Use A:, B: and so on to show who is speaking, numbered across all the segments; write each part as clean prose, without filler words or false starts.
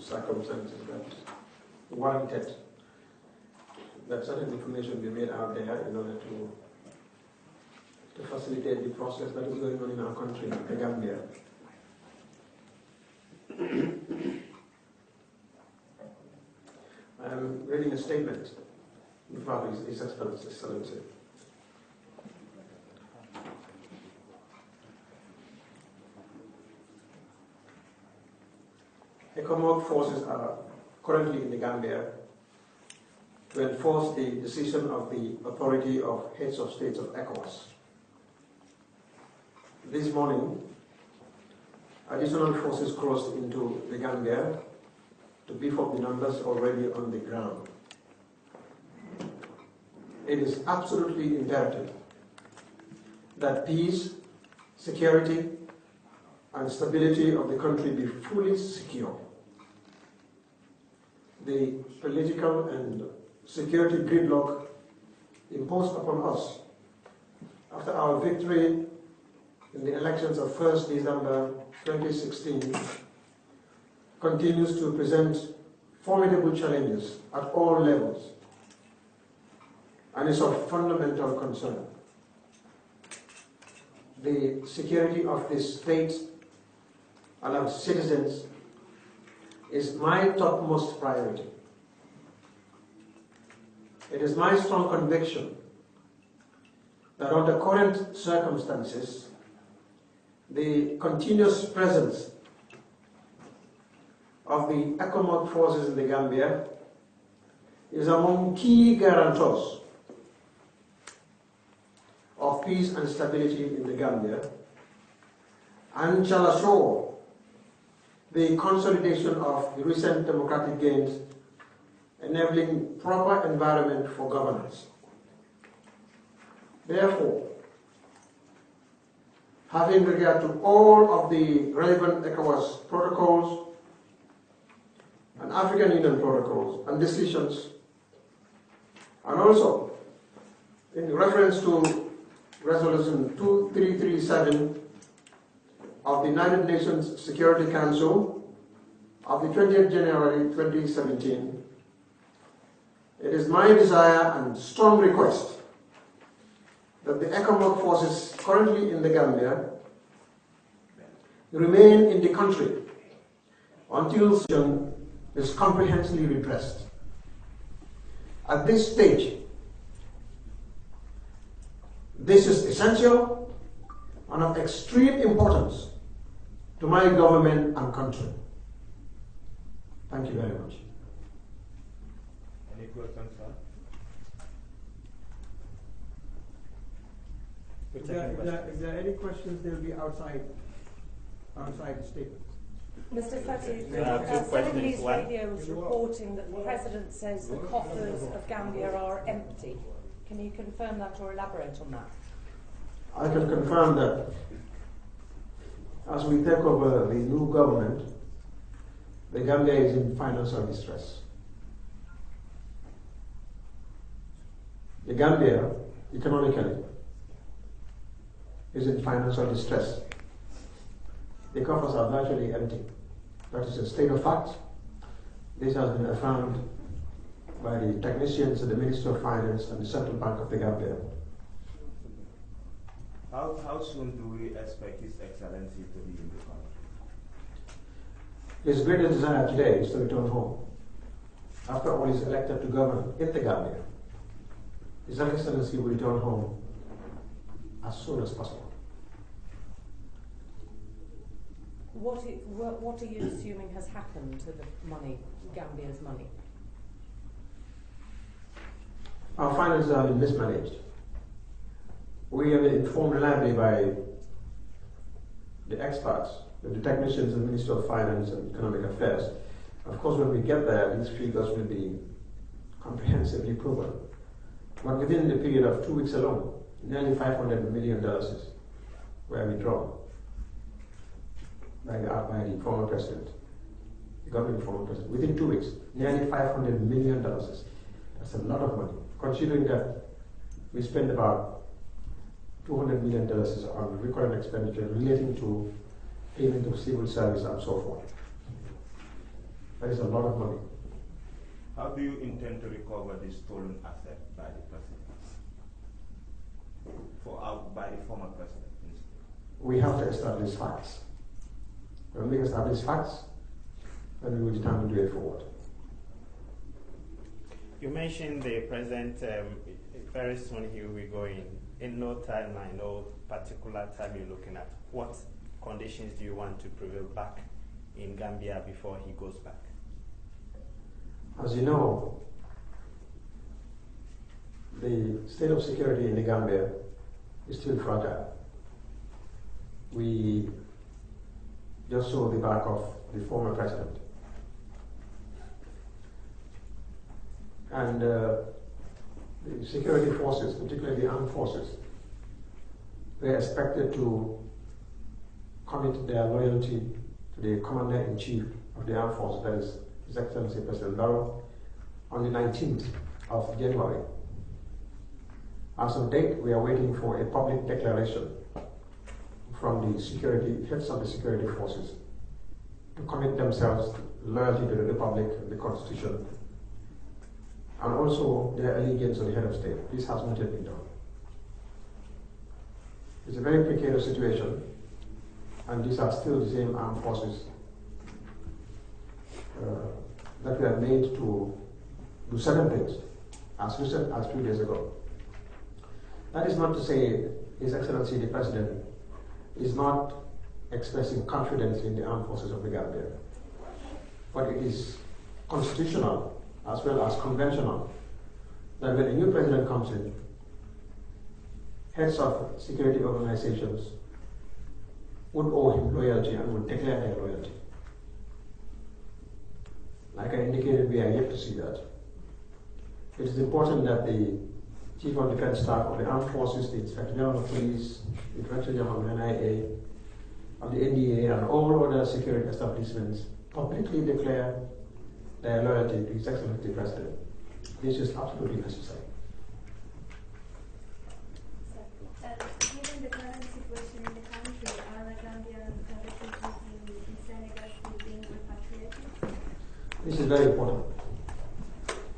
A: circumstances that warranted that certain information be made out there in order to facilitate the process that is going on in our country, the Gambia. I am reading a statement from His Excellency. ECOWAS forces are currently in the Gambia to enforce the decision of the authority of heads of states of ECOWAS. This morning, additional forces crossed into the Gambia to beef up the numbers already on the ground. It is absolutely imperative that peace, security, and stability of the country be fully secure. The political and security gridlock imposed upon us after our victory in the elections of 1st December 2016 continues to present formidable challenges at all levels and is of fundamental concern. The security of the state and of citizens is my topmost priority. It is my strong conviction that under current circumstances, the continuous presence of the ECOWAS forces in the Gambia is among key guarantors of peace and stability in the Gambia and shall assure the consolidation of the recent democratic gains, enabling proper environment for governance. Therefore, having regard to all of the relevant ECOWAS protocols and African Union protocols and decisions, and also in reference to Resolution 2337 of the United Nations Security Council of the 20th January 2017, it is my desire and strong request that the ECOWAS forces currently in the Gambia remain in the country until the situation is comprehensively redressed. At this stage, this is essential and of extreme importance to my government and country. Thank you very much.
B: Any questions, sir?
A: If there are any questions, they'll be outside the statement.
C: Mr. Fati,
B: questions.
C: Senegalese radio is reporting that the President says the coffers of Gambia are empty. Can you confirm that or elaborate on that?
A: I can confirm that as we take over the new government, the Gambia is in financial distress. The Gambia, economically, is in financial distress. The coffers are virtually empty. That is a state of fact. This has been affirmed by the technicians of the Ministry of Finance and the Central Bank of the Gambia.
B: How soon do we expect His Excellency to be in the country?
A: His greatest desire today is to return home. After all, he is elected to govern in the Gambia. His Excellency will return home as soon as possible.
C: What are you assuming has happened to the money, Gambia's money?
A: Our finances have been mismanaged. We have been informed reliably by the experts, the technicians of the Ministry of Finance and Economic Affairs. Of course, when we get there, these figures will be comprehensively proven. But within the period of 2 weeks alone, nearly $500 million were withdrawn by the former president, the government former president. Within 2 weeks, nearly $500 million. That's a lot of money, considering that we spend about $200 million on recurrent expenditure relating to payment of civil service and so forth. That is a lot of money.
B: How do you intend to recover the stolen asset by the president? By the former president?
A: We have to establish facts. When we establish facts, then we will determine the way forward.
D: You mentioned the president, very soon he will be going. In no timeline, no particular time you're looking at. What conditions do you want to prevail back in Gambia before he goes back?
A: As you know, the state of security in the Gambia is still fragile. We just saw the back of the former president. And the security forces, particularly the armed forces, were expected to commit their loyalty to the Commander-in-Chief of the Armed Forces, that is His Excellency President Barrow, on the 19th of January. As of date, we are waiting for a public declaration from the heads of the security forces to commit themselves to loyalty to the Republic and the Constitution, and also their allegiance to the head of state. This has not yet been done. It's a very precarious situation, and these are still the same armed forces that were made to do certain things as recent as 2 days ago. That is not to say His Excellency the President is not expressing confidence in the armed forces of the Gambia, but it is constitutional as well as conventional that when a new president comes in, heads of security organizations would owe him loyalty and would declare their loyalty. Like I indicated, we are yet to see that. It is important that the Chief of Defense Staff of the Armed Forces, the Inspector General of Police, the Director General of the NIA, of the NDA, and all other security establishments publicly declare their loyalty to His Excellency the President. This is absolutely necessary.
E: Given the current situation in the country, are the Gambian refugees in Senegal still being repatriated?
A: This is very important.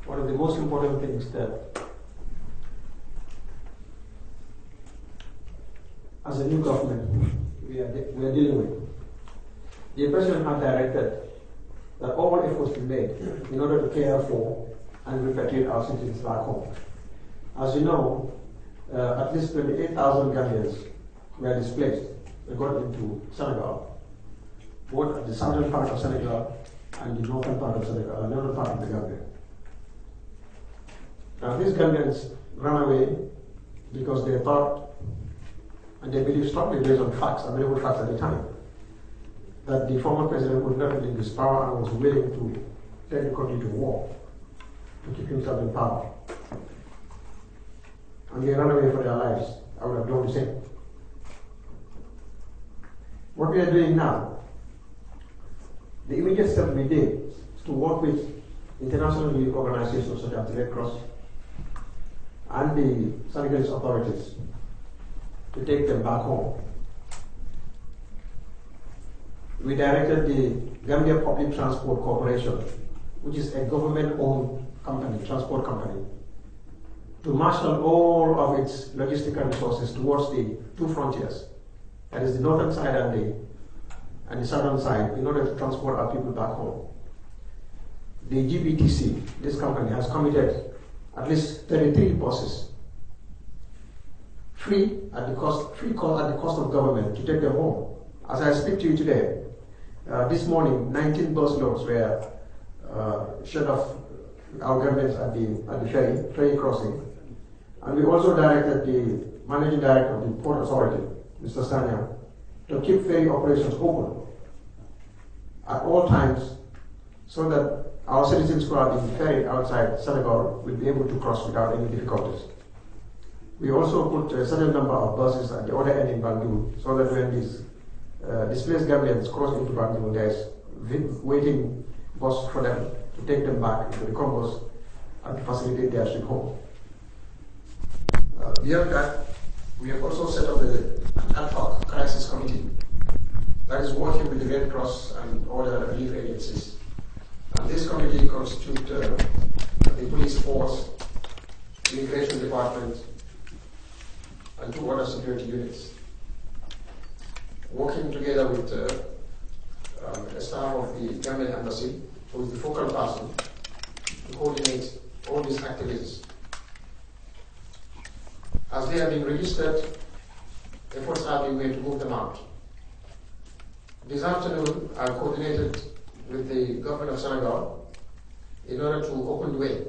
A: One of the most important things that as a new government we are dealing with. The President had directed that all efforts be made in order to care for and repatriate our citizens back home. As you know, at least 28,000 Gambians were displaced. They got into Senegal, both at the southern part of Senegal and the northern part of Senegal, northern part of the Gambia. Now these Gambians ran away because they thought, and they believed strongly based on facts, available facts at the time, that the former president would not be in this power and was willing to take the country to war to keep himself in power. And they ran away for their lives. I would have done the same. What we are doing now, the immediate step we did is to work with international relief organizations such as the Red Cross and the Senegalese authorities to take them back home. We directed the Gambia Public Transport Corporation, which is a government-owned company, transport company, to marshal all of its logistical resources towards the two frontiers, that is the northern side and the southern side, in order to transport our people back home. The GBTC, this company, has committed at least 33 buses, free at the cost of government, to take them home. As I speak to you today, this morning, 19 bus loads were shed off our Gambians at the ferry crossing. And we also directed the managing director of the Port Authority, Mr. Stania, to keep ferry operations open at all times so that our citizens who are being ferried outside Senegal will be able to cross without any difficulties. We also put a certain number of buses at the other end in Banjul so that when these displaced Gambians cross into Banjul, there's waiting bus for them to take them back into the Congos and to facilitate their trip home. Beyond that, we have also set up an ad hoc crisis committee that is working with the Red Cross and all the relief agencies already constitute the police force, immigration department, and 2 other security units, working together with a staff of the Gambian embassy, who is the focal person to coordinate all these activities. As they have been registered, efforts are being made to move them out. This afternoon, I coordinated with the government of Senegal in order to open the way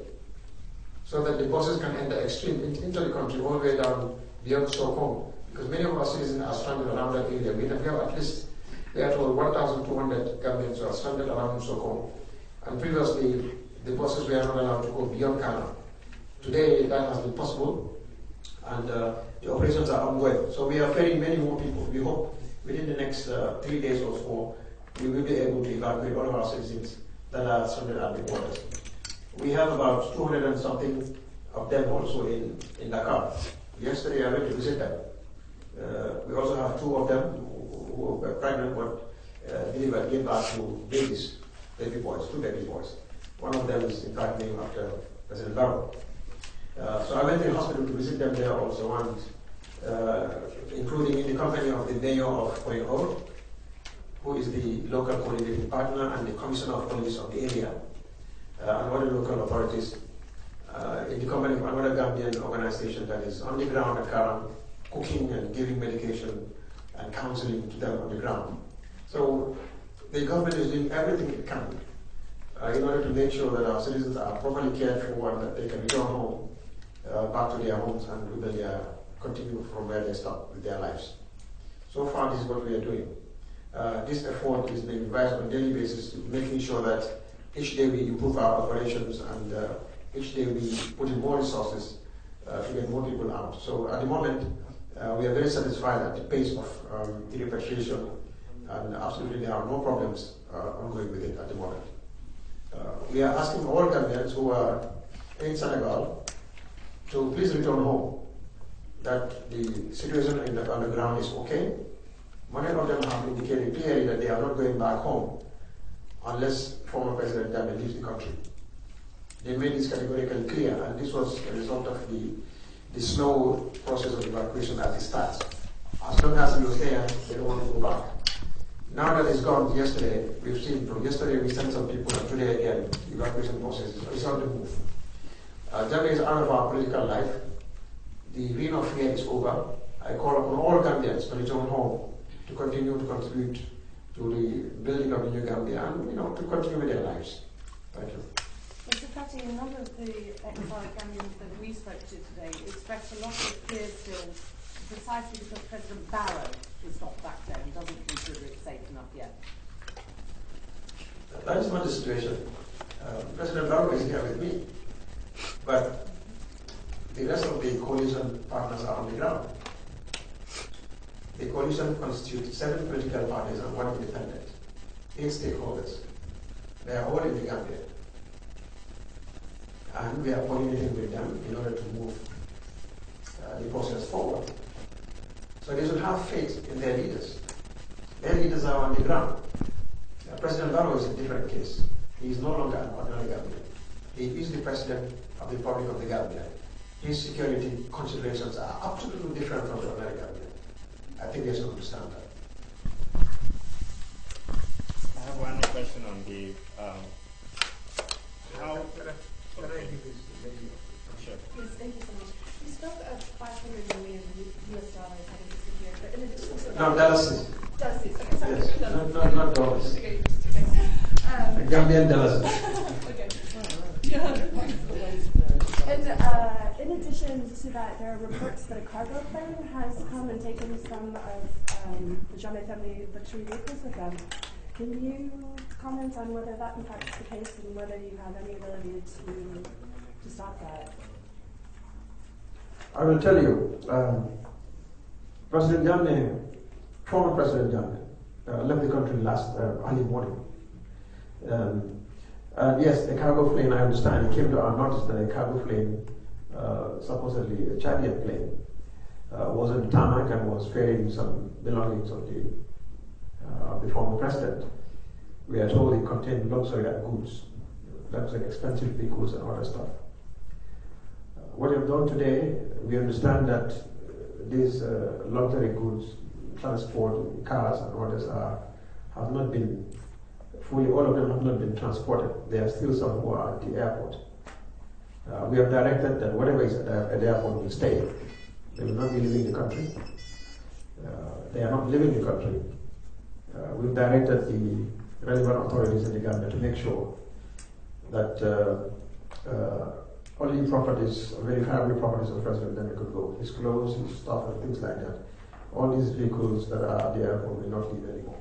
A: so that the buses can enter into the country all the way down beyond Sokong, because many of our citizens are stranded around that area. We have at least, we are told 1,200 Gambians are stranded around Sokong. And previously, the buses were not allowed to go beyond Kana. Today, that has been possible, and the operations are ongoing. So we are ferrying many more people. We hope within the next 3 days or so, we will be able to evacuate all of our citizens that are stranded at the borders. We have about 200 and something of them also in Dakar. Yesterday, I went to visit them. We also have 2 of them who were pregnant but delivered, gave birth to babies, baby boys, 2 baby boys. One of them is in fact named after President Barrow. So I went to the hospital to visit them there also, and including in the company of the mayor of Koyinho, who is the local coordinating partner, and the commissioner of police of the area, and other local authorities, in the company of another Gambian organization that is on the ground at Karam, cooking and giving medication and counseling to them on the ground. So the government is doing everything it can in order to make sure that our citizens are properly cared for and that they can return home, back to their homes, and continue from where they stopped with their lives. So far, this is what we are doing. This effort is being revised on a daily basis, making sure that each day we improve our operations, and each day we put in more resources to get more people out. So at the moment, we are very satisfied at the pace of the repatriation, and absolutely there are no problems ongoing with it at the moment. We are asking all Gambians who are in Senegal to please return home, that the situation on the ground is okay. Many of them have indicated clearly that they are not going back home unless former President Gambia leaves the country. They made this categorically clear, and this was a result of the slow process of evacuation at the start. As long as he was there, they don't want to go back. Now that it's gone, yesterday, we've seen from yesterday we sent some people, and today again, the evacuation process is on the move. Gambia is out of our political life. The reign of fear is over. I call upon all Gambians to return home, to continue to contribute to the building of the new Gambia, and to continue with their lives. Thank you.
C: Mr. Fati, a number of the exiled Gambians that we spoke to today expressed a lot of fear still, precisely because President Barrow is not back there and doesn't consider it safe enough yet.
A: That is not the situation. President Barrow is here with me, but the rest of the coalition partners are on the ground. The coalition constitutes 7 political parties and 1 independent, 8 stakeholders. They are all in the Gambia. And we are coordinating with them in order to move the process forward. So they should have faith in their leaders. Their leaders are on the ground. President Barrow is a different case. He is no longer an ordinary Gambian. He is the president of the Republic of the Gambia. His security considerations are absolutely different from the ordinary Gambian. I think they should understand that.
D: I have one question on the how.
F: Can I give this lady?
D: Sure.
G: Yes, thank you so much. You spoke of $500 million US dollars having disappeared, but in addition to that,
A: No, dollars.
G: dollars. Okay, sorry.
A: Yes, not dollars.
G: Okay.
A: Gambian dollars.
G: Okay. And in addition to that, there are reports that a cargo plane has come and taken some of the Jammeh family luxury vehicles with them. Can you comment on whether that in fact is the case and whether you have any ability to stop that?
A: I will tell you, President Jammeh, former President Jammeh, left the country last early morning. Yes, a cargo plane, I understand, it came to our notice that a cargo plane, supposedly a Chadian plane, was on the tarmac and was ferrying some belongings of the former president. We are told it contained luxury goods, That's like expensive vehicles and other stuff. What we have done today, we understand that these luxury goods, transport, cars and others have not been fully, all of them have not been transported. There are still some who are at the airport. We have directed that whatever is at the airport will stay. They will not be leaving the country. They are not leaving the country. We've directed the relevant authorities in the Gambia to make sure that only properties, verifiable properties of the president then could go. His clothes, his stuff, and things like that. All these vehicles that are at the airport will not leave anymore.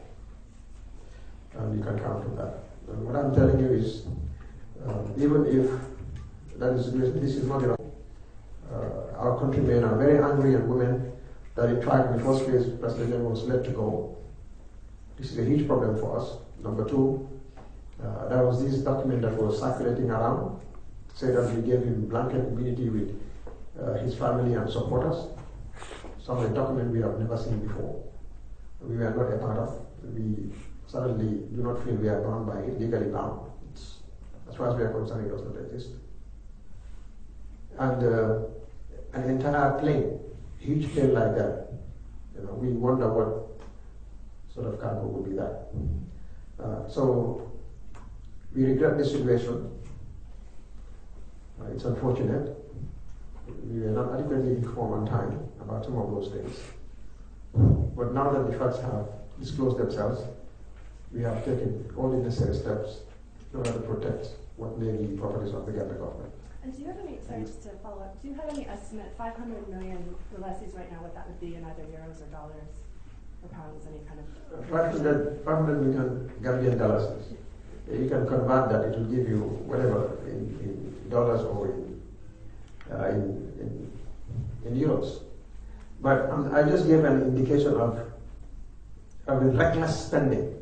A: And you can count on that. And what I'm telling you is, even if this is not enough, our countrymen are very angry and women that in fact in the first place President was let to go. This is a huge problem for us. Number two, there was this document that was circulating around, say that we gave him blanket immunity with his family and supporters. Some of the document we have never seen before. We were not a part of. We certainly do not feel we are bound by it, legally bound. As far as we are concerned, it does not exist. And an entire plane, huge plane like that, we wonder what sort of cargo would be that. So we regret this situation. It's unfortunate. We were not adequately informed on time about some of those things. But now that the facts have disclosed themselves, we have taken all the necessary steps in order to protect what may be properties of the Gambia government.
G: And do you have any, sorry, just to follow up, do you have any estimate, 500 million, the lessees right now, what that would be in either euros or dollars or pounds, any kind of?
A: 500 million Gambian dollars. You can convert that, it will give you whatever in dollars or in euros. But I just gave an indication of the reckless spending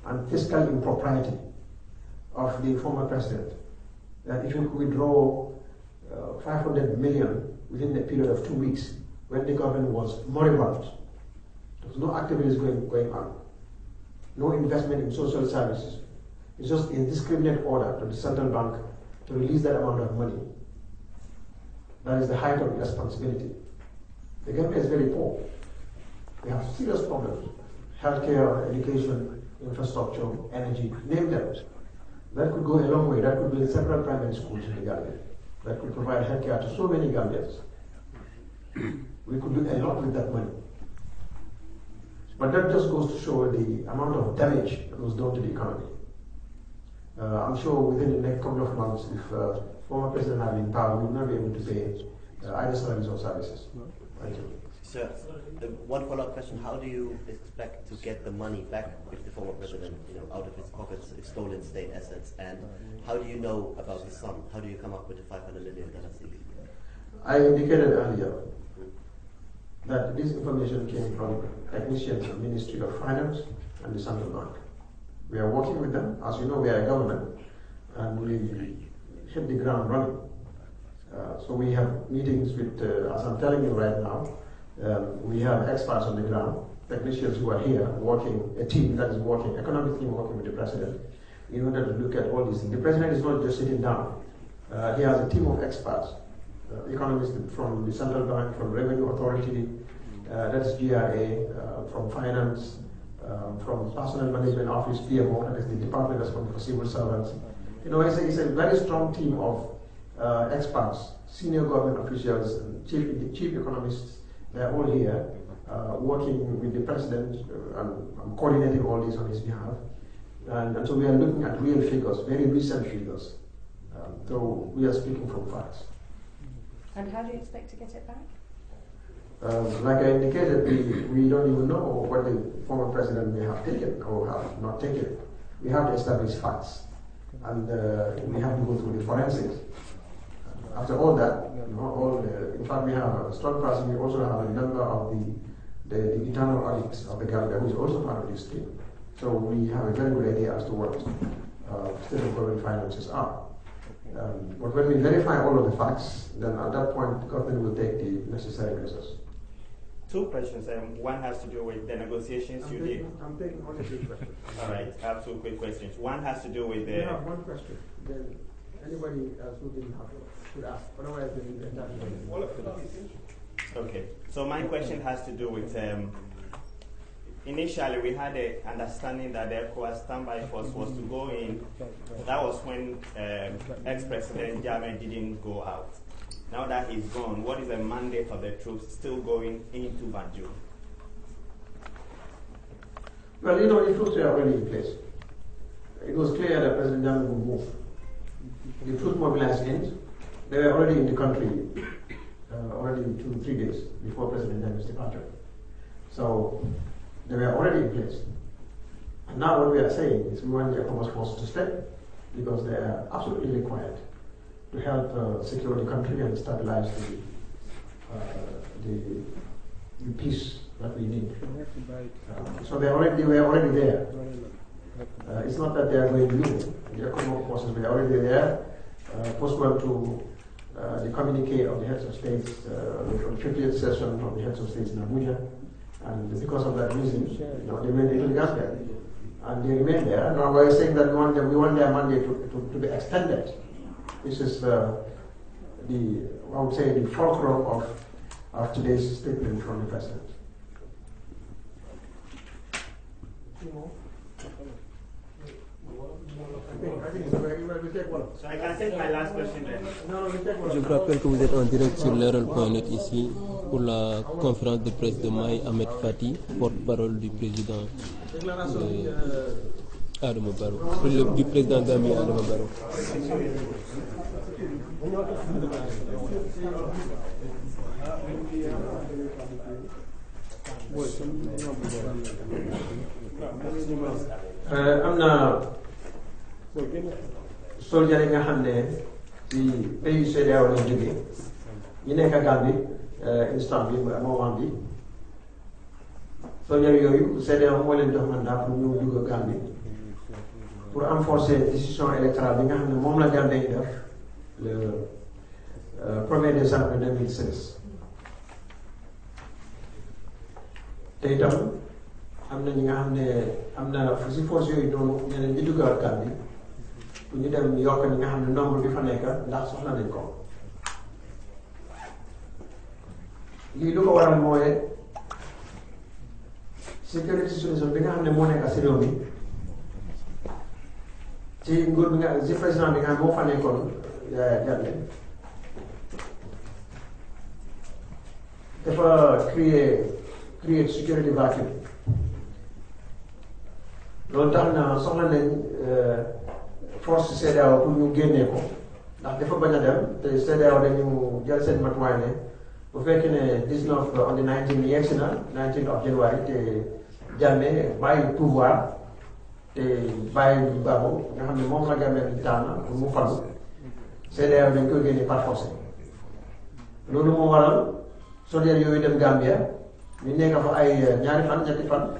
A: and fiscal impropriety of the former president. That if you could withdraw 500 million within a period of 2 weeks when the government was moribund, there was no activities going on, no investment in social services. It's just indiscriminate order to the central bank to release that amount of money. That is the height of irresponsibility. The Gambia is very poor. We have serious problems. Healthcare, education, infrastructure, energy, name them. That could go a long way. That could build several primary schools in the Gambia. That could provide healthcare to so many Gambians. We could do a lot with that money. But that just goes to show the amount of damage that was done to the economy. I'm sure within the next couple of months, if former president had been in power, we would not be able to pay either salaries or services. Thank you.
H: Sir, one follow-up question. How do you expect to get the money back if the former president, out of his pockets, his stolen state assets? And how do you know about the sum? How do you come up with the $500 million?
A: I indicated earlier that this information came from technicians of the Ministry of Finance and the Central Bank. We are working with them. As you know, we are a government, and we hit the ground running. So we have meetings with, as I'm telling you right now, we have experts on the ground, technicians who are here working, a team that is working, economic team working with the president in order to look at all these things. The president is not just sitting down. He has a team of experts, economists from the central bank, from revenue authority, that's GRA, from finance, from personnel management office, PMO, that is the department responsible for civil servants. It's a very strong team of experts, senior government officials, and chief economists. They're all here working with the president and coordinating all this on his behalf. And so we are looking at real figures, very recent figures. So we are speaking from facts.
G: And how do you expect to get it back?
A: Like I indicated, we don't even know what the former president may have taken or have not taken. We have to establish facts. And we have to go through the forensics. After all that, in fact, we have a strong person. We also have a member of the internal audits of the Gambia, who is also part of this team. So we have a very good idea as to what state of government finances are. But when we verify all of the facts, then at that point, the government will take the necessary measures.
D: Two questions. One has to do with the negotiations you did.
A: I'm taking only 2 questions.
D: All right, I have 2 quick questions. One has to do with
A: You
D: the...
A: have 1 question, then anybody else who didn't have should ask. Otherwise, the entire
D: Okay, so my question has to do with... initially, we had an understanding that the ECOWAS standby force was to go in. That was when ex-President Jammeh didn't go out. Now that he's gone, what is the mandate of the troops still going into Banjul?
A: Well, you know, the troops were already in place. It was clear that President Jammeh would move. The troops mobilized in. They were already in the country already 2-3 days before President Jammeh's departure. So they were already in place. And now what we are saying is we want the ECOWAS force to stay because they are absolutely required to help secure the country and stabilize the peace that we need. So they were already there. It's not that they are going new. The ECOWAS forces were already there, postponed to the communique of the heads of states, the 50th session of the heads of states in Abuja. And because of that reason, they went into the Gambia. And they remain there. Now we're saying that we want their mandate to be extended. This is I would say, the fulcrum of today's statement from the President.
D: So I can take my last question then.
I: Je vous rappelle que vous êtes en direct sur l'Errol.net ici pour la conférence de presse de Maï Ahmed Fati, porte-parole du président Adama Barrow, du président Gambia Adama Barrow.
A: am na soldier yi nga xam ne ci pays CEDEAO lañ jógee ñu nekk Gambie instant bi moment bi soldier yooyu CEDEAO moo leen jox mandat pour ñu dugg Gambie pour renforcer décision électorale bi nga xam ne moom la Gambie yi def le 1er décembre 2016 te itam am na ñi nga xam ne am na si force yooyu noonu ñeneen ñi duggaat Gambie pour ñu dem yokk ñi nga xam ne nombre bi fa nekk ndax soxla nañ ko lii lu ko waral mooy sécurité situation bi nga xam ne moo nekk si réew mi ci nguur bi nga si président bi nga xam moo fa nekkoon Jammeh dafa créer sécurité vacuum loolu tax na soxla nañ force CEDEAO pour ñu génnee ko ndax dafa bañ a dem te CEDEAO dañu jël seen matuwaay ne bu fekkee ne 19 on the 19 yegsi na 19 of January te Jammeh bàyyi pouvoir te bàyyi Barrow nga xam ne moom la Gambie di tànn pour mu falu CEDEAO dañ koy génne par force loolu moo waral soldat yooyu dem Gambia ñu nekk fa ay ñaari fan ñetti fan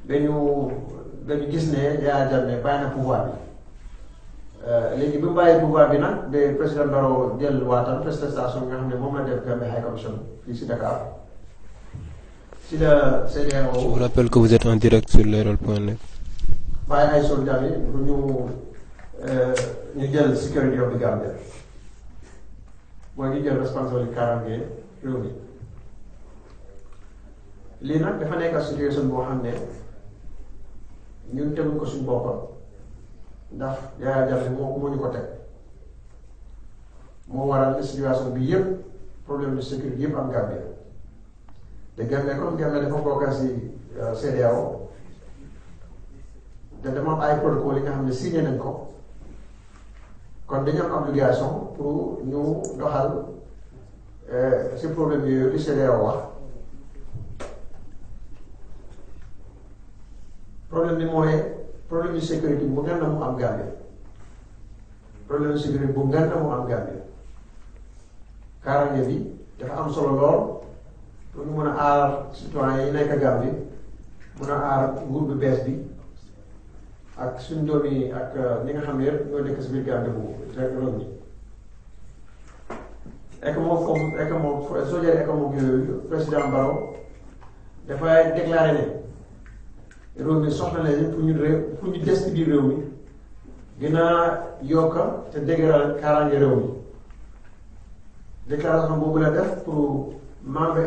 A: dañu gis ne Yaya Jammeh bàyyi na pouvoir bi léegi bi mu bàyyi pouvoir bi nag ba président Barrow jël waatam prestation nga xam ne moom la def Gambia High Commission fii si Dakar si la CEDEAO.
I: Je vous rappelle que vous êtes en direct sur l'Errol.net.
A: bàyyi ay soldats yi pour ñu jël sécurité of the Gambia mooy ñu jël responsabilité kaaraange réew mi lii nag dafa nekk situation boo xam ne ñun teguñ ko suñu boppam ndax Yaya Jammeh moo ñu ko teg moo waral situation bi yëpp problème de sécurité yëpp am Gambie te Gambie comme Gambie dafa bokk si CEDEAO te dama am ay protocole yi nga xam ne signé nañ ko kon dañu am obligation pour ñu doxal si problème yooyu li CEDEAO wax problème bi mooy problème de sécurité bu ngeen na mu am Gambie problème de sécurité bu ngeen na mu am Gambie kaaraange bi dafa am solo lool pour ñu mën a aar citoyens yi nekk Gambie mën a aar nguur bu bees bi ak suñ doom yi ak ñi nga xam ne yëpp ñoo nekk si biir Gambie bu réew mi ECOWAS yooyu président Barrow dafay déclaré ne réew mi soxla nañu pour ñu des ci biir réew mi gën a yokk te dëgëral kaaraange réew mi déclaration boobu la def pour membre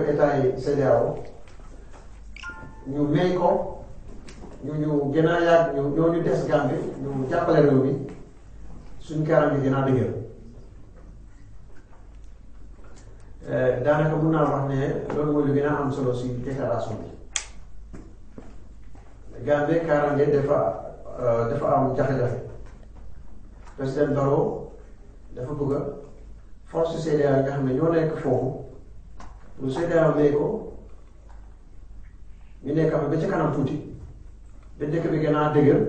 A: état yi CEDEAO ñu may ko ñu gën a yàgg ñu des Gambie ñu jàppale réew mi suñu kaaraange gën a dëgër daanaka mun naa wax ne loolu mooy lu gën a am solo si déclaration bi Gambie kaaraange dafa am jafe-jafe président Barrow dafa bëgg a force CEDEAO yi nga xam ne ñoo nekk foofu lu CEDEAO may ko ñu nekk fa ba ca kanam tuuti ba dëkk bi gën a dëgër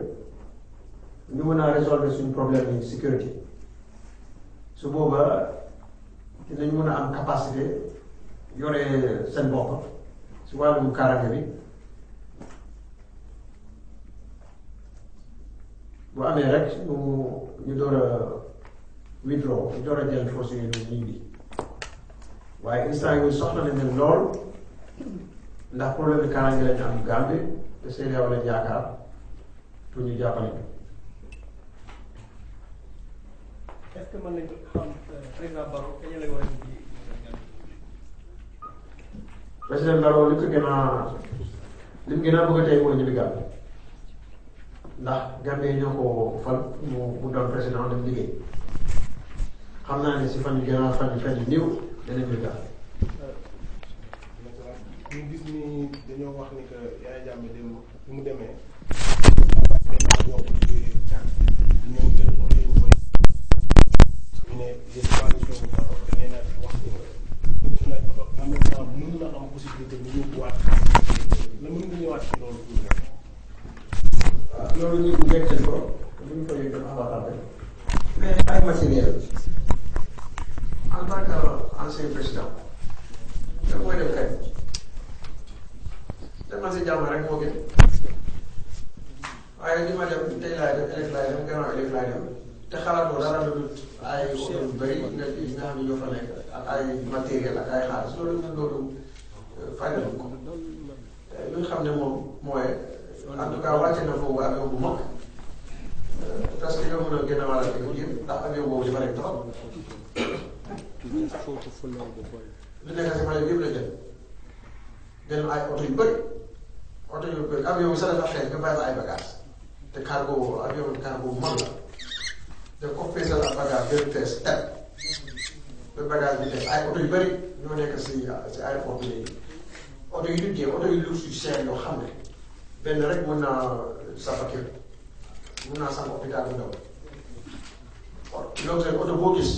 A: ñu mën a résolver suñu problème yi sécurité su boobaa dinañ mën a am capacité yore seen bopp si wàllum kaaraange bi bu amee rek ñu door a withdraw ñu door a jël force yi ñu bi waaye instant yi soxla nañ leen lool ndax problème bi kaaraange lañu am Gambie te CEDEAO lañ yaakaar pour ñu jàppale ñu.
F: est-ce que mën nañ ko xam président Barrow kañ lay war a ji.
A: président Barrow li mu gën a bëgg a tey mooy ñibbi Gambie ndax Gambie ñoo ko fal mu doon président dem liggéey xam naa ne si fan yu néew dana ñibbi Gambie.
F: ñu gis ni dañoo wax ni que Yaya Jammeh dem bi mu demee ñu ne yéen coalition bu Barrow da ngeen a wax ni en même temps mën na am possibilité ñu yóbbuwaat la mën nga ñëwaat ci loolu pour
A: waaw loolu ñu njëkk ko bu ñu ko yëg dafa avantage mais ay matériel en tant que ancien président da mooy def kay dem na si jàmm rek moo gën waaye li ma dem tey laay dem ëllëg laay dem gannaaw ëllëg laay dem te xalaatoo dara lu dul ay oto yu bëri nga xam ne ñoo fa nekk ak ay matériel ak ay xaalis loolu fayda ko lu ñu xam ne moom mooy en tout cas wàcce na foofu avion bu mag parce que yow mën a gën a wàll ko yëpp ndax avion boobu dafa nekk trop lu nekk si fayda bi yëpp la jël jël ay oto yu bëri avion bi sax dafa xeeñ nga bàyyi fa ay bagages te cargo avion cargo bu mag la daf ko feesal ak bagage benn fees teg ba bagage bi def ay oto yu bëri ñoo nekk si aéroport bi léegi oto yu duggee oto yu luxe yu cher yoo xam ne benn rek mën naa safa kër mën naa safa hôpital bu ndaw loolu tamit oto boo gis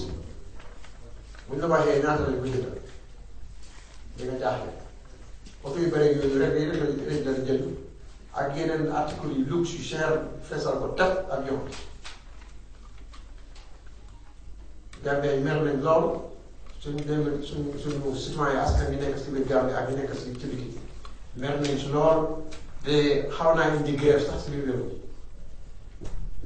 A: buñ la waxee ñaata lañ ko jëndal di nga jaaxle oto yu bëri yooyu rek lañ leen jënd ak yeneen article yu luxe yu cher feesal ko teg ak yow Gambie mer nañ lool suñu citoyen askan yi nekk si biir Gambie ak yi nekk si ci biti mer nañ si lool te xaw naa indi grève sax si biir réew mi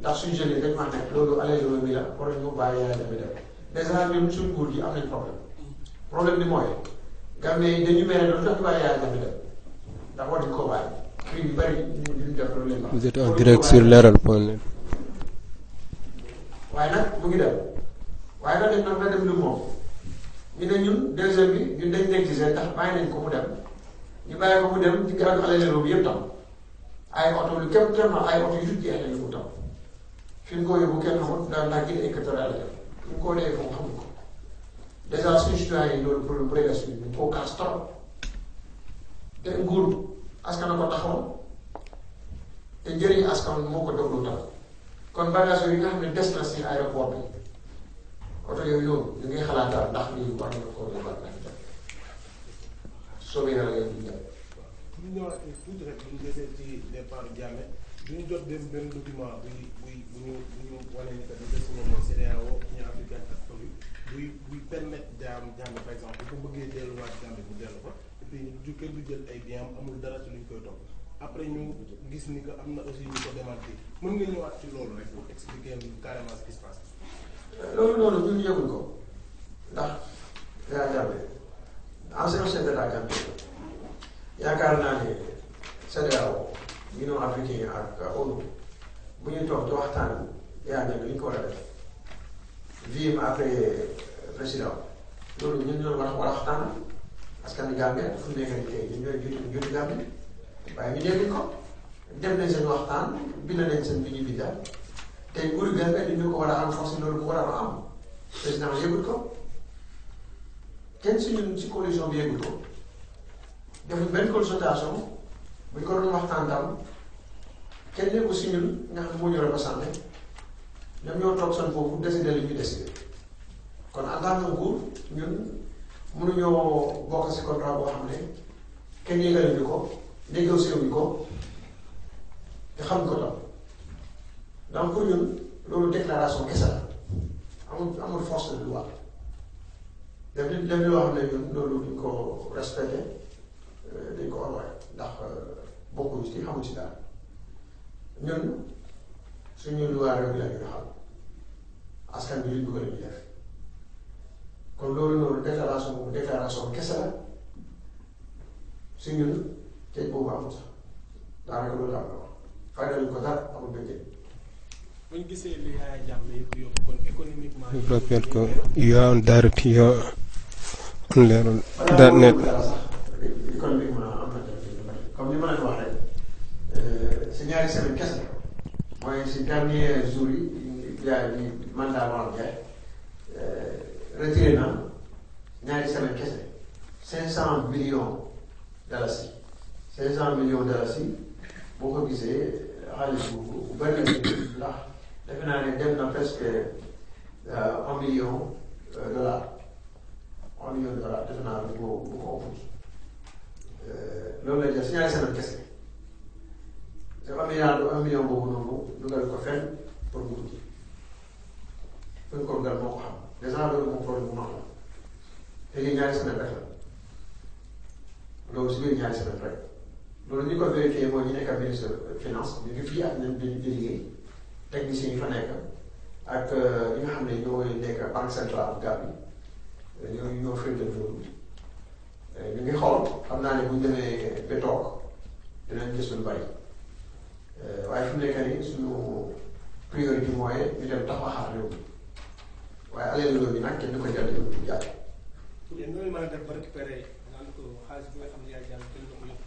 A: ndax suñu jeunes yi dañ wax ne loolu allègement bi la war nañu bàyyi Yaya Jammeh dem dèjà ñun suñu nguur gi am nañ problème bi mooy Gambie yi dañu mere lu tax ñu bàyyi Yaya Jammeh dem ndax war nañu koo bàyyi prix yu bëri ñu def loolu leen.
I: Vous êtes en direct sur leral.net.
A: waaye nag mu ngi dem waaye nag dañ na dem lu moom ñu ne ñun deuxième bi ñun dañ négligé ndax bàyyi nañ ko mu dem ñu bàyyi ko mu dem ci gàllankoor allègement bi yëpp tam ay oto lu képp vraiment ay oto yu dul jeex la ñu tam fi mu ko yóbbu kenn xamul daal ndax Guinée équatoriale la fi mu ko dee foofu xamul ko dèjà suñu citoyen yi loolu pour prégas bi ñu koo kaas trop te nguur askan ko taxawoon te njëriñ askan moo ko déglu tam kon bagage yi nga xam ne des na si aéroport bi oto yooyu noonu ñu ngi xalaataat ndax lii war na ko defar ak def soobee naa leen di jàpp.
F: pour ñu ñëwaat tuuti rek bu ñu desee ci départ Jammeh bu ñu jot benn document bu ñu wane ni que li des moom mooy CEDEAO Union africaine ak FOLU buy permettre Jammeh par exemple bu ko bëggee delluwaat Gambie bu dellu ko et puis ñu kenn du jël ay biens amul dara ci luñ koy topp après ñu gis ni que am na aussi ñu ko démentir mën nga ñëwaat ci loolu rek pour expliquer carrément ce qui se passe.
A: loolu noonu ñun yëguñ ko ndax Yaya Jammeh ancien chef d'état Gambie yaakaar naa ne CEDEAO Union africaine ak ONU bu ñu toog di waxtaan yaa ngi li ñu ko war a def vie après président loolu ñun ñoo war a waxtaan askan wi Gambie fu mu nekk nii tey ñun ñooy jiitu Gambie waaye ñu dégluñ ko dem nañ seen waxtaan bind nañ seen bi ñu bindal tey nguuru Gambie ñu ko war a am force loolu bu war a am président yëgul ko kenn si ñun si coalition bi yëgul ko defuñ benn consultation buñ ko doon waxtaan tam kenn yëgu si ñun nga xam moo ñu représenté ñoom ñoo toog seen foofu décider li ñu décider kon en tant que nguur ñun mënuñoo bokk si contrat boo xam ne kenn yëgaluñu ko négocié wuñu ko te xam ko tam donc pour ñun loolu déclaration kese la amul force de loi def loo xam ne ñun loolu duñ ko respecté dañ ko honoré ndax bokkuñu ci xamuñ ci daal ñun suñu loi réew mi la ñu xam askan bi luñ bëgg la ñuy def kon loolu noonu déclaration kese la si ñun tey boobu amul sax daanaka loolu la am na fay nañu ko dara amul bëggee.
F: bu ñu gisee li Yaya Jammeh yëpp yóbbu kon économiquement.
J: Je rappelle que you are on direct here on leral.net.
A: économiquement am na comme ni ma leen wax rek si ñaari semaine kese mooy si dernier jour yi yaa yi mandat war a jeex retiré na ñaari semaine kese 500 millions dalasi 500 millions dalasi boo ko gisee xaalis bu bëri ndax defe naa ne dem na presque 1 million dollars 1 million dollars defe naa bu ko ëpp loolu lay jël si ñaari semaine kese te 1 million boobu noonu dugal ko fenn pour nguur gi fu ñu ko dugal moo ko xam dèjà loolu moom problème bu mag la te lii ñaari semaine rek la loolu si biir ñaari semaine rek loolu ñu ko vérifié mooy ñu nekk ministre finance ñu ngi fii ak ñoom di liggéey techniciens yi fa nekk ak ñi nga xam ne ñooy nekk banque centrale bu Gambie ñoo firndeel loolu ñu ngi xool xam naa ne bu ñu demee ba toog dinañ gis lu bari waaye fi mu nekk nii suñu priorité mooy ñu dem taxawaxaat réew mi waaye alal réew mi nag kenn du ko jël di jaay.
F: yéen ñooy mën a def ba récupérer naan ko xaalis bi nga xam ne Yaya Jammeh kenn du ko yóbbu.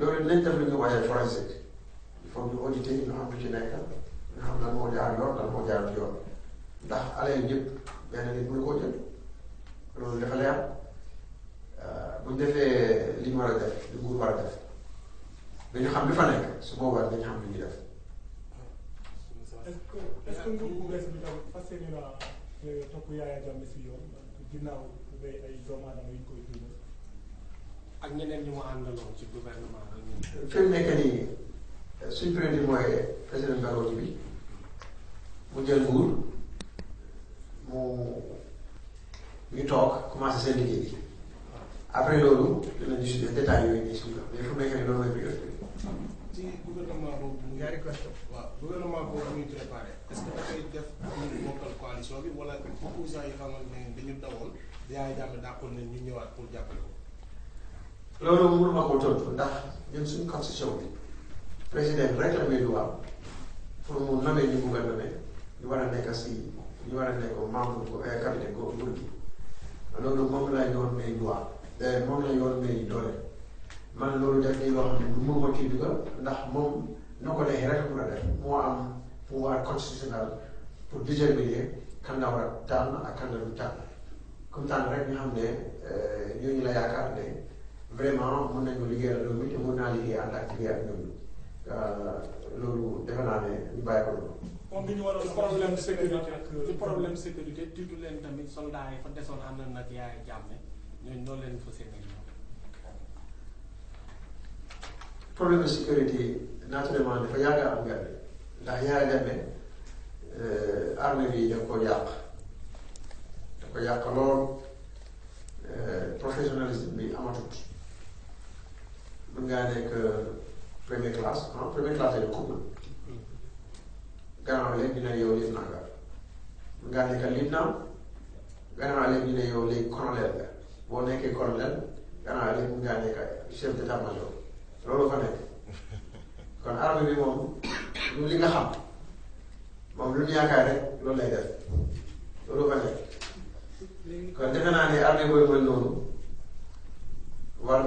A: loolu dinañ def lu ñu woowee forensique il faut ñu auditer ñu xam lu ci nekk ñu xam lan moo jaar yoon lan moo jaarut yoon ndax alal yëpp benn nit mënu koo jël loolu dafa leer bu ñu defee li ñu war a def li nguur war a def dañu xam li fa nekk su boobaa dañu xam li ñuy def.
K: est-ce que nguur bu bees bi tam fas yéene naa topp Yaya Jammeh si yoon ginnaaw ay doomu aadama yu ñu koy tuumal
F: ak ñeneen ñu mu àndaloon ci gouvernement bi.
A: fi mu nekk nii suñ priorité mooy président Barrow bi mu jël nguur ñu toog commencé seen liggéey bi après loolu dinañu si détails yooyu ñu suñu mais fu mu nekk nii loolu mooy priorité.
F: ci gouvernement boobu. ñaari question waaw gouvernement boobu muy préparé est-ce que dafay def ñu bokkal coalition bi wala opposants yi xamante ne dañu dawoon Yaya Jammeh d'accord nañ ñu ñëwaat pour jàppale ko.
A: loolu mënuma ko tontu ndax ñun suñu constitution bi président rek la may duwaaw pour mu nommer ñu bugg a nommer ñu war a nekk si ñu war a nekk membre cabinet nguur gi loolu moom la yoon may duwaaw moom la yoon may doole man loolu def nii loo xam ne mënuma ciy dugal ndax moom noo ko neexee rek mun a def moo am pouvoir constitutionnel pour déterminer kan la war a tànn ak kan la du tànn comme tànn rek ñu xam ne ñooñu la yaakaar ne vraiment mën nañu liggéeyal réew mi te mën naa liggéey ànd ak liggéey ak ñoom loolu defe naa ne ñu bàyyi ko loolu.
K: moom bi ñu waroon
F: ci problème sécurité tiitu leen tamit soldats yi fa desoon ànd nag Yaya Jammeh ñooñu noonu leen fa séenee ñoom.
A: problème de sécurité naturellement dafa yàgg a am Gambie ndax Yaya Jammeh armée bi daf ko yàq lool professionnalisme bi amatut. mën ngaa nekk première classe première classe yi couple gannaaw léegi ñu ne yow lieutenant nga mën ngaa nekk lieutenant gannaaw léegi ñu ne yow léegi colonel nga boo nekkee colonel gannaaw léegi mu ngaa nekk chef d'état-major loolu fa nekk kon armée bi moom lu li nga xam moom lu ñu yaakaar rek loolu lay def loolu fa nekk kon defe naa ne armée booy mel noonu war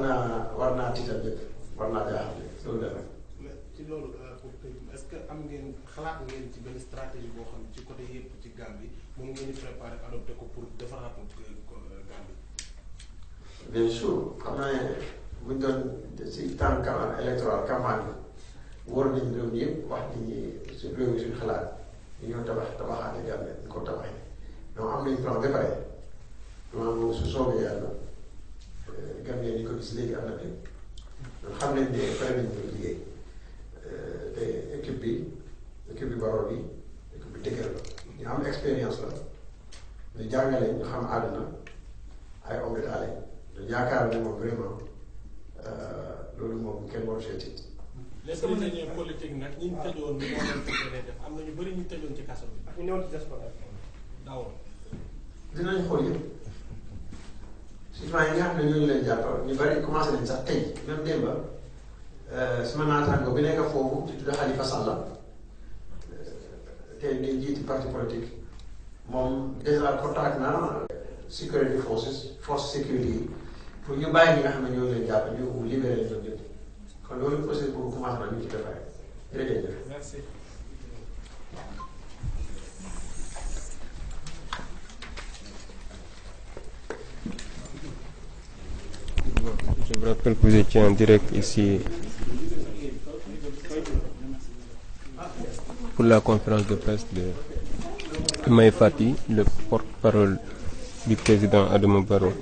A: naa tiital lépp war naa jaaxal lépp loolu la rek.
F: mais ci loolu est-ce que am ngeen xalaat ngeen ci benn stratégie boo xam ci côté yëpp ci Gambie moom ngeen di préparer adopté ko pour defaraat Gambie.
A: bien sûr xam naa ne buñ doon si temps campagne électorale campagne bi wóor nañ réew mi yëpp wax nit ñi su réew mi suñu xalaat ñu ñoo tabaxaate Gambie ñu ko tabaxee donc am nañ plan ba pare plan boobu su soobee yàlla Gambie ni ko gis léegi am na fi donc xam nañ ne pare nañ ko liggéey te équipe bi Barrow bi équipe bi dëgër la ñu am expérience la ñu jàngale ñu xam àdduna ay homme d'état lañ ñu yaakaar ne moom vraiment loolu moom kenn waru see tiit.
F: les prisonniers politiques nag ñi ñu tëjoon ñu moo leen def am na ñu bëri ñu tëjoon ci kaso bi. ñu newoon ci diaspora daawoon.
A: dinañ xool yëpp citoyen yi nga xam ne ñooñu leen jàppal ñu bëri commencé nañ sax tey même démb suma naataango bi nekk foofu ci tudd Halifa Sallah te di jiiti parti politique moom déjà contact na security force sécurité yi pour ñu bàyyi ñi nga xam ne ñooñu leen jàpp ñu libéré leen ñoom ñëpp kon loolu processus boobu commencé na ñu ci defaree jërëjëf.
F: Merci.
J: Je vous rappelle que vous étiez en direct ici pour la conférence de presse de Mai Fati, le porte-parole du président Adama Barrow.